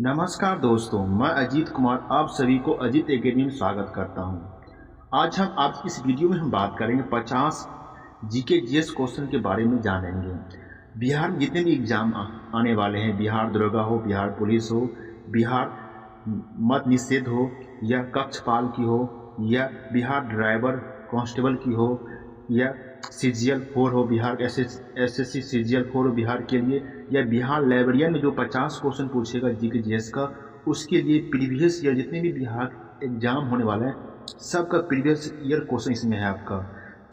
नमस्कार दोस्तों, मैं अजीत कुमार आप सभी को अजीत एकेडमी में स्वागत करता हूं। आज इस वीडियो में हम बात करेंगे 50 जीके जीएस क्वेश्चन के बारे में जानेंगे। बिहार में जितने भी एग्जाम आने वाले हैं, बिहार दरोगा हो, बिहार पुलिस हो, बिहार मत निषेध हो, या कक्षपाल की हो, या बिहार ड्राइवर कांस्टेबल की हो, या सीजीएल 4 हो, बिहार एसएससी सीजीएल 4 हो बिहार के लिए, या बिहार लाइब्रेरियन में जो 50 क्वेश्चन पूछेगा जीके जीएस का, उसके लिए प्रीवियस ईयर जितने भी बिहार एग्जाम होने वाले हैं सबका प्रीवियस ईयर क्वेश्चन इसमें है आपका।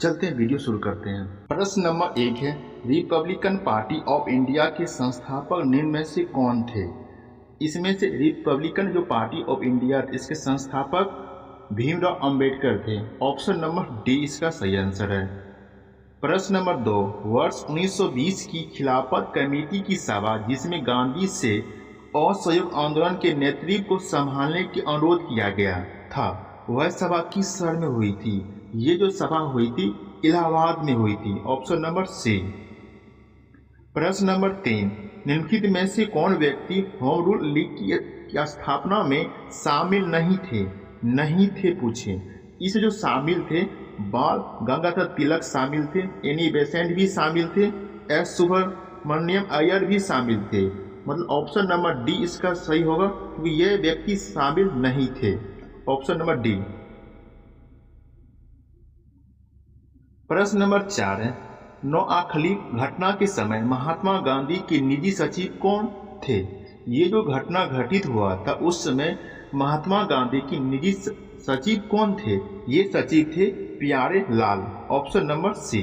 चलते हैं, वीडियो शुरू करते हैं। प्रश्न नंबर 1 है, रिपब्लिकन पार्टी ऑफ इंडिया के संस्थापक निम्न में से कौन थे? इसमें से रिपब्लिकन जो पार्टी ऑफ इंडिया इसके संस्थापक भीमराव अंबेडकर थे। ऑप्शन नंबर डी इसका सही आंसर है। प्रश्न नंबर 2, वर्ष 1920 की खिलाफत कमेटी की सभा जिसमें गांधी से असहयोग आंदोलन के नेतृत्व को संभालने की अनुरोध किया गया था, वह सभा किस शहर में हुई थी? ये जो सभा हुई थी इलाहाबाद में हुई थी। Option number C. प्रश्न नंबर 3, निम्नलिखित में से कौन व्यक्ति होम रूल लीग की स्थापना में शामिल नहीं थे पूछे। इस जो शामिल थे, बाल गंगाधर तिलक शामिल थे, एनी बेसेंट भी शामिल थे, एस सुब्रमण्यम अय्यर भी शामिल थे। मतलब ऑप्शन नंबर डी इसका सही होगा, क्योंकि ये व्यक्ति शामिल नहीं थे। Option number D. प्रश्न नंबर 4 है, नोआखली घटना के समय महात्मा गांधी के निजी सचिव कौन थे? ये जो घटना घटित हुआ था उस समय महात्मा गांधी की निजी सचिव कौन थे? ये सचिव थे प्यारे लाल। Option number C.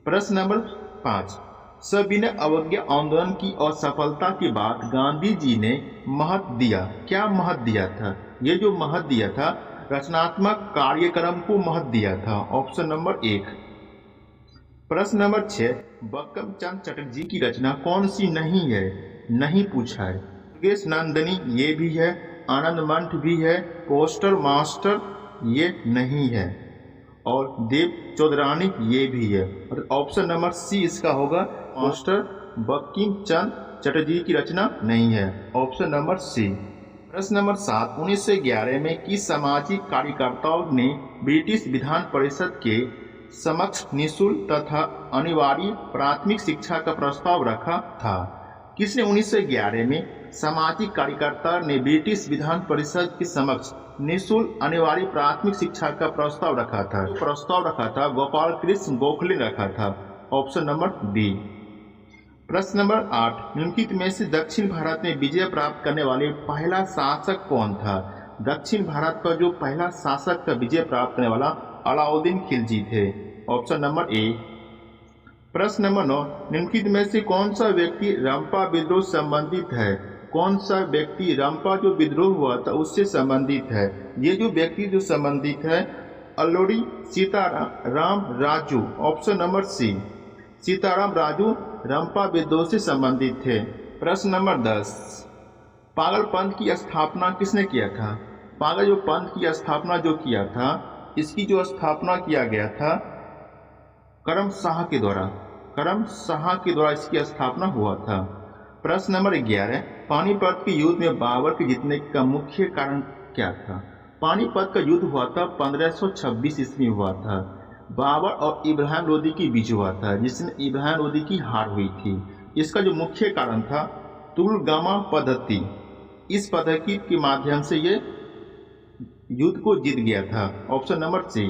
प्रश्न नंबर 5, सविनय अवज्ञा आंदोलन की असफलता के बाद गांधी जी ने महत्व दिया। क्या महत्व दिया था? ये जो महत्व दिया था रचनात्मक कार्यक्रम को महत्व दिया था। Option number 1। प्रश्न नंबर 6, बंकिम चंद्र चटर्जी की रचना कौन सी नहीं पूछा है। योगेश नंदनी ये भी है, आनंद मंठ भी है, पोस्टर मास्टर ये नहीं है, और देव चौधरानी ये भी है। और ऑप्शन नंबर सी इसका होगा, मास्टर बंकिम चंद्र चटर्जी की रचना नहीं है। Option number C. प्रश्न नंबर 7, 1911 में किस सामाजिक कार्यकर्ताओं ने ब्रिटिश विधान परिषद के समक्ष निःशुल्क तथा अनिवार्य प्राथमिक शिक्षा का प्रस्ताव रखा था? किसने 1911 में सामाजिक कार्यकर्ता ने ब्रिटिश विधान परिषद के समक्ष निःशुल्क अनिवार्य प्राथमिक शिक्षा का प्रस्ताव रखा था? गोपाल कृष्ण गोखले ने रखा था। Option number B. प्रश्न नंबर 8, निम्नलिखित में से दक्षिण भारत में विजय प्राप्त करने वाले पहला शासक कौन था? दक्षिण भारत का जो पहला शासक का विजय प्राप्त करने वाला अलाउद्दीन खिलजी थे। Option number A. प्रश्न नंबर 9, निम्नलिखित में से कौन सा व्यक्ति रंपा विद्रोह संबंधित है? कौन सा व्यक्ति रंपा जो विद्रोह हुआ था उससे संबंधित है? ये जो व्यक्ति जो संबंधित है Alluri Sitarama Raju. Option number C. Sitarama Raju Rampa विद्रोह से संबंधित थे। प्रश्न नंबर 10, पागल पंथ की स्थापना किसने किया था? पागल जो पंथ की स्थापना जो किया था, इसकी जो स्थापना किया गया था करम शाह के द्वारा इसकी स्थापना हुआ था। प्रश्न नंबर 11, पानीपत के युद्ध में बाबर के जीतने का मुख्य कारण क्या था? पानीपत का युद्ध हुआ था 1526 ईस्वी में हुआ था। बाबर और इब्राहिम लोदी के बीच हुआ था, जिसमें इब्राहिम लोदी की हार हुई थी। इसका जो मुख्य कारण था तुलगामा पद्धति। इस पद्धति के माध्यम से ये युद्ध को जीत गया था। Option number C.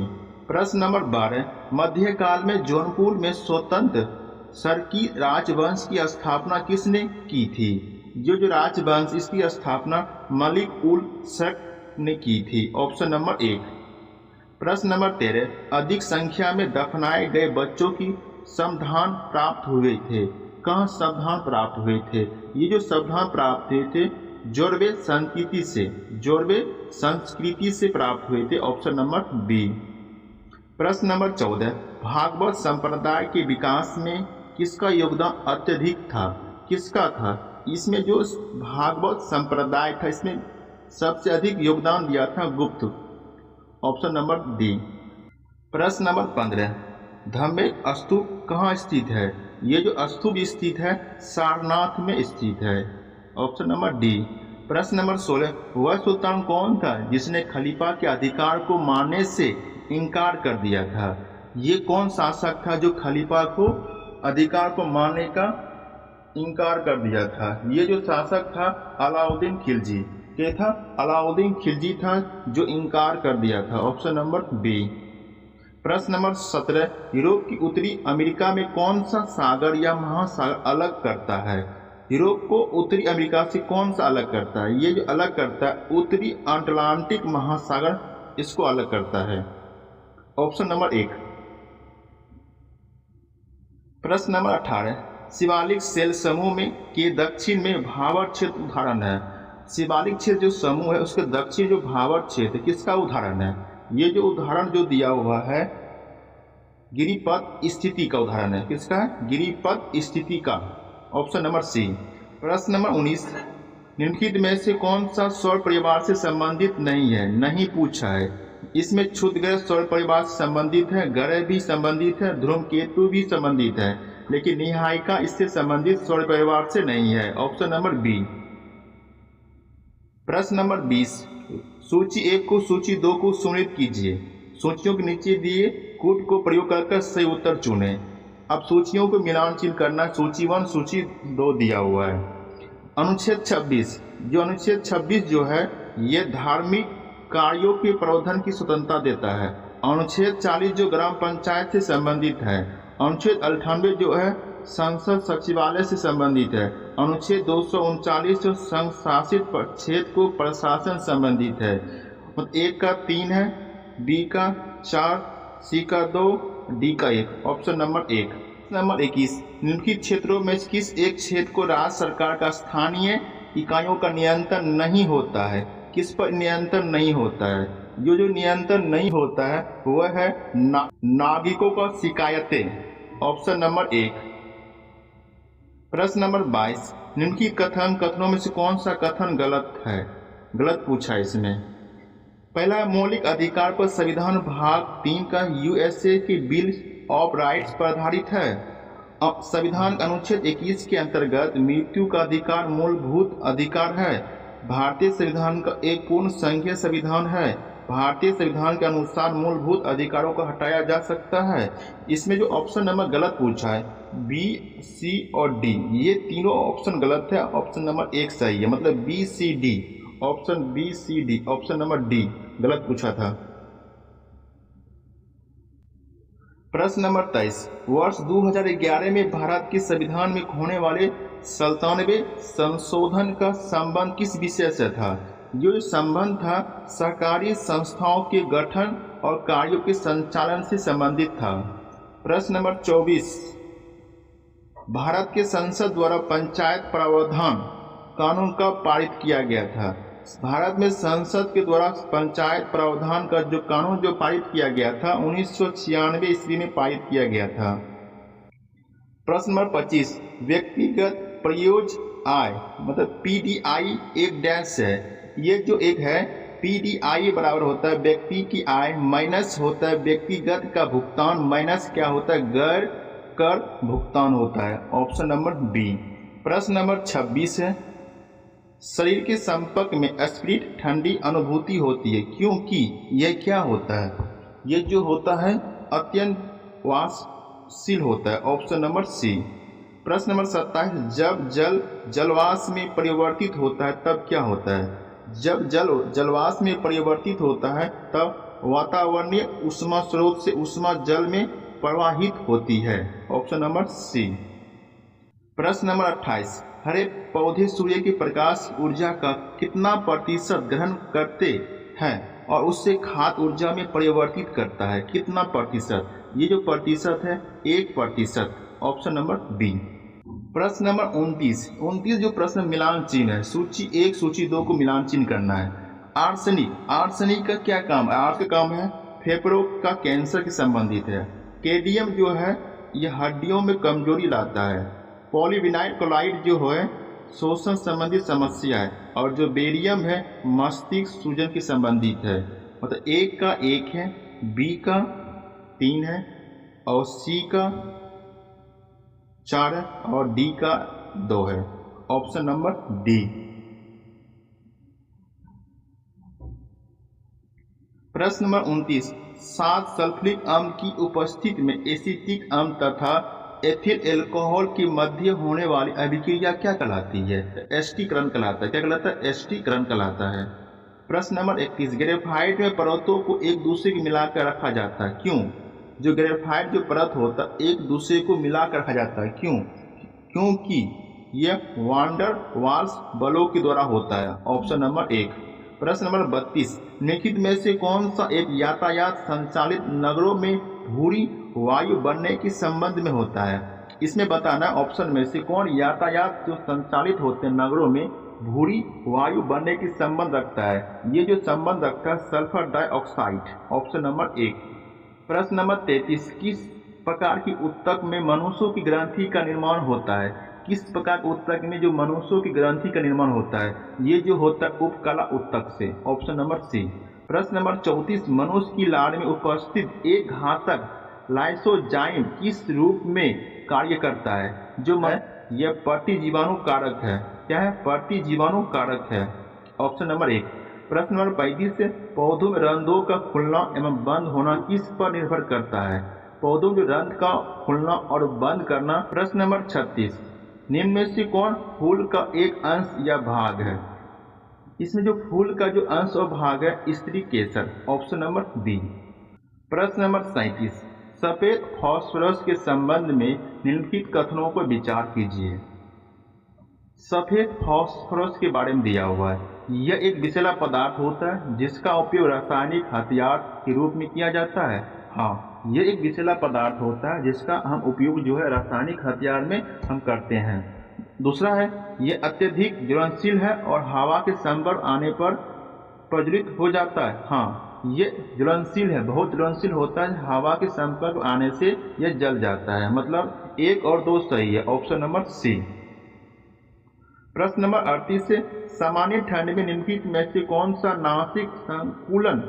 प्रश्न नंबर 12, मध्यकाल में जौनपुर में स्वतंत्र सरकी राजवंश की स्थापना किसने की थी? जो राजवंश इसकी स्थापना मलिक उल शक ने की थी। Option number 1। प्रश्न नंबर 13, अधिक संख्या में दफनाए गए बच्चों की समाधान प्राप्त हुए थे। कहाँ समाधान प्राप्त हुए थे? ये जो समाधान प्राप्त हुए थे जोरवे संस्कृति से प्राप्त हुए थे। Option number B. प्रश्न नंबर 14, भागवत संप्रदाय के विकास में किसका योगदान अत्यधिक था? किसका था? इसमें जो भागवत संप्रदाय था इसमें सबसे अधिक योगदान दिया था गुप्त। Option number D. प्रश्न नंबर 15, धम्मेक स्तूप कहाँ स्थित है? ये जो स्तूप स्थित है सारनाथ में स्थित है। Option number D. प्रश्न नंबर 16, वह सुल्तान कौन था जिसने खलीफा के अधिकार को मानने से इनकार कर दिया था? ये कौन शासक था जो खलीफा को अधिकार को मानने का इनकार कर दिया था? ये जो शासक था अलाउद्दीन खिलजी। क्या था? अलाउद्दीन खिलजी था जो इनकार कर दिया था। Option number B. प्रश्न नंबर 17, यूरोप की उत्तरी अमेरिका में कौन सा सागर या महासागर अलग करता है? यूरोप को उत्तरी अमेरिका से कौन सा अलग करता है? ये जो अलग करता है उत्तरी अटलांटिक महासागर इसको अलग करता है। Option number 1। प्रश्न नंबर 18, शिवालिक शेल समूह में के दक्षिण में भावर क्षेत्र उदाहरण है। शिवालिक क्षेत्र जो समूह है उसके दक्षिण जो भावर क्षेत्र किसका उदाहरण है? ये जो उदाहरण जो दिया हुआ है गिरिपथ स्थिति का उदाहरण है। किसका है? गिरिपथ स्थिति का। Option number C. प्रश्न नंबर 19, निम्नलिखित में से कौन सा सौर परिवार से संबंधित नहीं है? नहीं पूछा है। इसमें क्षुद्रग्रह सौर परिवार से संबंधित है, ग्रह भी संबंधित है, धूमकेतु भी संबंधित है, लेकिन निहायिका इससे संबंधित सौर परिवार से नहीं है। Option number B. प्रश्न नंबर 20, सूची 1 को सूची 2 को सुनिश्चित कीजिए। सूचियों के नीचे दिए कूट को प्रयोग कर सही उत्तर चुनें। अब सूचियों को मिलान करना, सूची 1 सूची 2 दिया हुआ है। अनुच्छेद 26, जो अनुच्छेद 26 जो है ये धार्मिक कार्यों के प्रवर्धन की स्वतंत्रता देता है। अनुच्छेद 40 जो ग्राम पंचायत से संबंधित है। अनुच्छेद 98 जो है संसद सचिवालय से संबंधित है। अनुच्छेद 239 जो संघ शासित क्षेत्र को प्रशासन संबंधित है। ए का 3 है, बी का 4, सी का 2, डी का 1। Option number 1। नंबर 21, निम्नलिखित क्षेत्रों में किस एक क्षेत्र को राज्य सरकार का स्थानीय इकाइयों का नियंत्रण नहीं होता है? किस पर नियंत्रण नहीं होता है? जो नियंत्रण नहीं होता है वह है नागरिकों का शिकायतें। Option number 1। प्रश्न नंबर 22, निम्नलिखित कथनों में से कौन सा कथन गलत है? गलत पूछा है इसमें। पहला, मौलिक अधिकार पर संविधान भाग 3 का यूएसए की बिल ऑफ राइट्स पर आधारित है। अब संविधान अनुच्छेद 21 के अंतर्गत मृत्यु का अधिकार मूलभूत अधिकार है। भारतीय संविधान का एक पूर्ण संघीय संविधान है। भारतीय संविधान के अनुसार मूलभूत अधिकारों को हटाया जा सकता है। इसमें जो ऑप्शन नंबर गलत पूछा है बी, सी और डी, ये तीनों ऑप्शन गलत है। ऑप्शन नंबर 1 सही है, मतलब B C D. Option B C D, option number D गलत पूछा था। प्रश्न नंबर 23, वर्ष 2011 में भारत के संविधान में होने वाले 97वें संशोधन का संबंध किस विषय से था? जो संबंध था सरकारी संस्थाओं के गठन और कार्यों के संचालन से संबंधित था। प्रश्न नंबर 24, भारत के संसद द्वारा पंचायत प्रावधान कानून कब पारित किया गया था? भारत में संसद के द्वारा पंचायत प्रावधान का जो कानून जो पारित किया गया था 1996 ईस्वी में पारित किया गया था। प्रश्न नंबर 25, व्यक्तिगत प्रयोज्य आय मतलब पीडीआई एक डैश है। ये जो एक है पीडीआई बराबर होता है व्यक्ति की आय माइनस होता है व्यक्तिगत का भुगतान माइनस क्या होता है गैर कर भुगतान होता है। Option number B. प्रश्न नंबर 26 है, शरीर के संपर्क में स्पिरिट ठंडी अनुभूति होती है क्योंकि यह क्या होता है? ये जो होता है अत्यंत वाष्पशील होता है। Option number C. प्रश्न नंबर 27, जब जल जलवाष्प में परिवर्तित होता है तब क्या होता है? जब जल जलवाष्प में परिवर्तित होता है तब वातावरणीय ऊष्मा स्रोत से ऊष्मा जल में प्रवाहित होती है। Option number C. प्रश्न नंबर 28, हरे पौधे सूर्य के प्रकाश ऊर्जा का कितना प्रतिशत ग्रहण करते हैं और उससे खाद्य ऊर्जा में परिवर्तित करता है? कितना प्रतिशत? ये जो प्रतिशत है 1%। Option number B. प्रश्न नंबर 29 जो प्रश्न मिलान चिन्ह है सूची 1 सूची 2 को मिलान चिन्ह करना है। आर्सेनिक का क्या काम है? आर्स का काम है फेफड़ों का कैंसर के संबंधित है। केडियम जो है यह हड्डियों में कमजोरी लाता है। पॉलीविनाइल क्लोराइड जो है शोषण संबंधित समस्या है और जो बेरियम है मस्तिष्क सूजन के संबंधित है। मतलब ए का 1 है, बी का 3 है और सी का 4 है और डी का 2 है। Option number D. प्रश्न नंबर 29, 7 सल्फ्यूरिक अम्ल की उपस्थिति में एसिटिक अम्ल तथा एथिल अल्कोहल की मध्य होने वाली अभिक्रिया क्या कहलाती है? एस्टिकरण कहलाता है। क्या कहलाता है? एस्टिकरण कहलाता है। प्रश्न नंबर 31, ग्रेफाइट में परतों को एक दूसरे को मिलाकर रखा जाता है, क्यों? जो ग्रेफाइट जो परत होता है एक दूसरे को मिलाकर रखा जाता है, क्यों? क्योंकि यह वांडर वाल्स बलों के द्वारा होता है। Option number 1। प्रश्न नंबर 32, निम्नलिखित में से कौन सा एक यातायात संचालित नगरों में भूरी वायु बनने के संबंध में होता है? इसमें बताना ऑप्शन में से कौन यातायात जो संचालित होते हैं नगरों में भूरी वायु बनने की संबंध रखता है? ये जो संबंध रखता है सल्फर डाइऑक्साइड। Option number 1। प्रश्न नंबर 33, किस प्रकार की ऊतक में मनुष्यों की ग्रंथि का निर्माण होता है? किस प्रकार के ऊतक में जो मनुष्यों की ग्रंथि का निर्माण होता है? ये जो होता है उपकला ऊतक से। Option number C. प्रश्न नंबर 34, मनुष्य की लार में उपस्थित एक घातक लाइसोजाइम किस रूप में कार्य करता है? जो यह प्रतिजीवाणु कारक है। क्या है? प्रतिजीवाणु कारक है। Option number 1। प्रश्न नंबर 35, पौधों में रंध्रों का खुलना एवं बंद होना किस पर निर्भर करता है? पौधों में रंध्र का खुलना और बंद करना। प्रश्न नंबर 36, निम्न में से कौन फूल का एक अंश या भाग है? इसमें जो फूल का जो अंश और भाग है स्त्री केसर। Option number B. प्रश्न नंबर 37, सफेद फास्फोरस के संबंध में निम्नलिखित कथनों पर विचार कीजिए। सफेद फास्फोरस के बारे में दिया हुआ है। यह एक विषैला पदार्थ होता है जिसका उपयोग रासायनिक हथियार के रूप में किया जाता है। हाँ, यह एक विषैला पदार्थ होता है जिसका हम उपयोग जो है रासायनिक हथियार में हम करते हैं। दूसरा है, यह अत्यधिक ज्वलनशील है और हवा के संपर्क आने पर प्रज्वलित हो जाता है। हाँ, ये ज्वलनशील है, बहुत ज्वलनशील होता है, हवा के संपर्क आने से यह जल जाता है। मतलब 1 और 2 सही है। Option number C. प्रश्न नंबर 38 से सामान्य ठंड में निम्नलिखित में से कौन सा नासिक संकुलन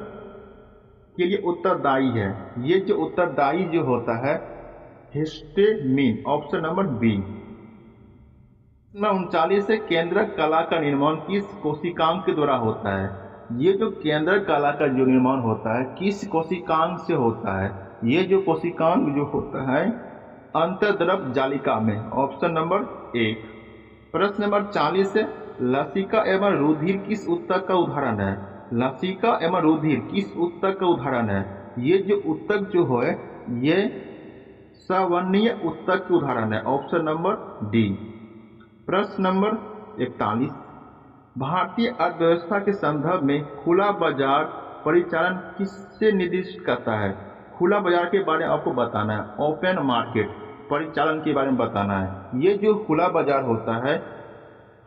के लिए उत्तरदायी है? ये जो उत्तरदायी जो होता है हिस्टामिन। Option number B. 39 से केंद्रक कला का निर्माण किस कोशिकांग के द्वारा होता है? ये जो केंद्रक कला का जो निर्माण होता है किस कोशिकांग से होता है? ये जो कोशिकांग जो होता है अंतर्द्रव जालिका में। Option number 1। प्रश्न नंबर 40 से लसिका एवं रुधिर किस ऊतक का उदाहरण है? लसिका एवं रुधिर किस ऊतक का उदाहरण है? ये जो ऊतक जो है ये सवर्णीय ऊतक के उदाहरण है। Option number D. प्रश्न नंबर 41, भारतीय अर्थव्यवस्था के संदर्भ में खुला बाजार परिचालन किससे निर्दिष्ट करता है? खुला बाजार के बारे में आपको बताना है। ओपन मार्केट परिचालन के बारे में बताना है। ये जो खुला बाजार होता है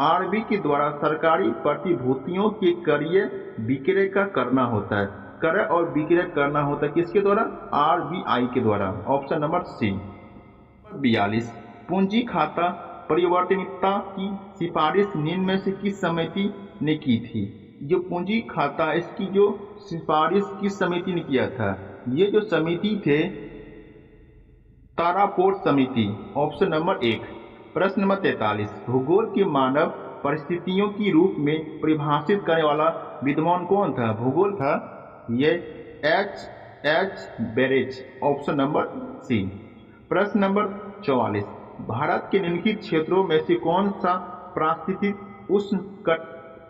आरबी के द्वारा सरकारी प्रतिभूतियों के क्रय विक्रय का करना होता है। क्रय और विक्रय करना होता है किसके द्वारा? आरबीआई के द्वारा। ऑप्शन नंबर सी। 42, पूंजी खाता परिवर्तनीयता की सिफारिश निम्न में से किस समिति ने की थी? जो पूंजी खाता इसकी जो सिफारिश किस समिति ने किया था? ये जो समिति थे तारापोर्ट समिति। Option number 1। प्रश्न नंबर 43, भूगोल के मानव परिस्थितियों की रूप में परिभाषित करने वाला विद्वान कौन था? भूगोल था ये H barrage. Option number C. प्रश्न नंबर 44, भारत के निम्नलिखित क्षेत्रों में से कौन सा पारिस्थितिक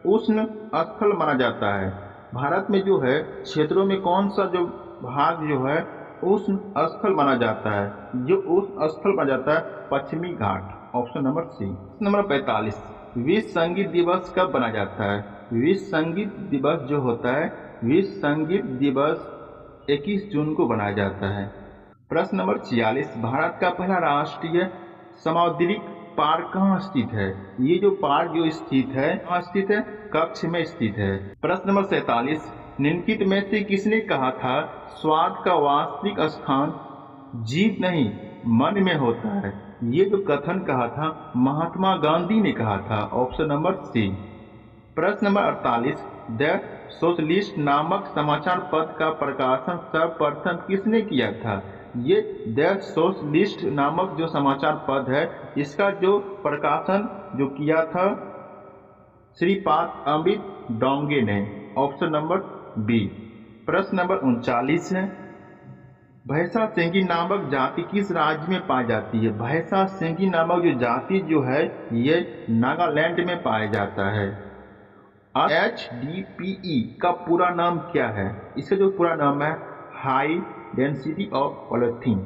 उष्ण स्थल माना जाता है? भारत में जो है क्षेत्रों में कौन सा जो भाग जो है उष्ण स्थल माना जाता है? जो उष्ण स्थल माना जाता है पश्चिमी घाट। Option number C. नंबर 45, विश्व संगीत दिवस कब मनाया जाता है? विश्व संगीत दिवस जो होता है विश्व संगीत दिवस 21 जून को मनाया जाता है। प्रश्न नंबर 46, भारत का पहला राष्ट्रीय समुद्रिक पार्क कहाँ स्थित है? ये जो पार्क जो स्थित है कहाँ स्थित है? कच्छ में स्थित है। प्रश्न नंबर 47, निम्नलिखित में से किसने कहा था स्वाद का वास्तविक स्थान जीभ नहीं मन में होता है? ये जो कथन कहा था महात्मा गांधी ने कहा था। Option number C. प्रश्न नंबर 48, द सोशलिस्ट नामक समाचार पत्र का प्रकाशन सर्वप्रथम किसने किया था? ये द सोशलिस्ट नामक जो समाचार पत्र है, इसका जो प्रकाशन जो किया था श्रीपाद अमृत डोंगे ने। Option number B. प्रश्न नंबर 39 है, भैंसा सिंगी नामक जाति किस राज्य में पाई जाती है? भैंसा सिंगी नामक जो जाति जो है ये नागालैंड में पाया जाता है। HDPE का पूरा नाम क्या है? इसका जो पूरा नाम है हाई डेंसिटी ऑफ पॉलीथीन।